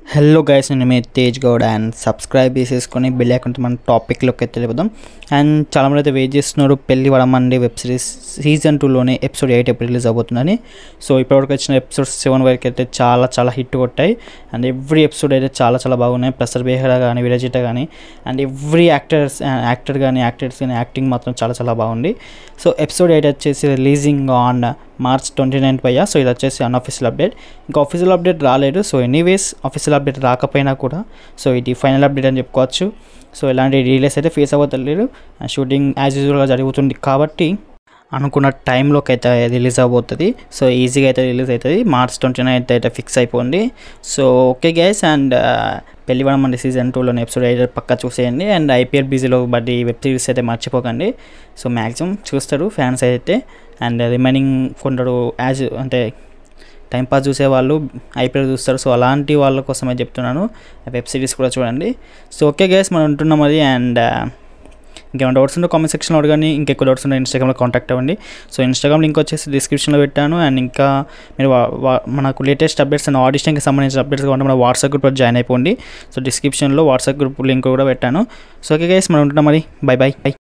Hello guys, నేను మీ Tej Goud and subscribe చేసేసుకొని bell icon మన టాపిక్లోకి అయితే వెళ్ళిపోదాం. అండ్ చాలామంది అయితే వెయిట్ చేస్తున్నారు పెళ్లి వడమండి వెబ్ సిరీస్ సీజన్ 2లోనే ఎపిసోడ్ 8 ఎప్పుడు రిలీజ్ అవబోతుందని. సో ఇప్పటివరకు వచ్చిన ఎపిసోడ్ 7 వరకు అయితే చాలా హిట్ కొట్టాయి. అండ్ ఎవ్రీ ఎపిసోడ్ అయితే చాలా బాగున్నాయి. ప్రసర్ బేహరా కానీ విరజిత కానీ అండ్ ఎవ్రీ యాక్టర్ కానీ యాక్టింగ్ మాత్రం చాలా బాగుంది. సో ఎపిసోడ్ 8 వచ్చేసి రిలీజింగ్ ఆన్ March 29 పయ్యా. సో ఇది వచ్చేసి అన్అఫీషియల్ అప్డేట్, ఇంకా ఆఫీషియల్ అప్డేట్ రాలేదు. సో ఎనీవేస్ ఆఫీషియల్ అప్డేట్ రాకపోయినా కూడా సో ఇది ఫైనల్ అప్డేట్ అని చెప్పుకోవచ్చు. సో ఇలాంటి రిలీజ్ అయితే ఫేస్ అవ్వట్లేదు. షూటింగ్ యాజ్ యూజువల్గా జరుగుతుంది కాబట్టి అనుకున్న టైంలోకి అయితే రిలీజ్ అవబోతుంది. సో ఈజీగా అయితే రిలీజ్ అవుతుంది. March 29 అయితే ఫిక్స్ అయిపోయింది. సో ఓకే గైస్, అండ్ పెళ్లి వడమండి సీజన్ 2లోని ఎపిసోడ్ 8 పక్కా చూసేయండి. అండ్ ఐపీఎల్ బిజీలో బట్టి వెబ్ సిరీస్ అయితే మర్చిపోకండి. సో మ్యాక్సిమం చూస్తారు ఫ్యాన్స్ అయితే. అండ్ రిమైనింగ్ కొందరు అంటే టైంపాస్ చూసేవాళ్ళు ఐపీఎల్ చూస్తారు. సో అలాంటి వాళ్ళ కోసమే చెప్తున్నాను, వెబ్ సిరీస్ కూడా చూడండి. సో ఓకే గైస్, మనం ఉంటున్నాం అది. అండ్ ఇంకేమైనా డౌట్స్ ఉంటే కామెంట్ సెక్షన్లో అడగండి. ఇంకెక్కువ డౌట్స్ ఉంటే ఇన్స్టాగ్రామ్లో కాంటాక్ట్ అవ్వండి. సో ఇన్స్టాగ్రామ్ లింక్ వచ్చేసి డిస్క్రిప్షన్లో పెట్టాను. అండ్ ఇంకా మీరు మనకు లేటెస్ట్ అప్డేట్స్ అండ్ ఆడిషన్కి సంబంధించిన అప్డేట్స్ కావాలంటే మన వాట్సాప్ గ్రూప్లో జాయిన్ అయిపోండి. సో డిస్క్రిప్షన్లో వాట్సాప్ గ్రూప్ లింక్ కూడా పెట్టాను. సో ఓకే గైస్, మనం ఉంటున్నాం మరి. బై.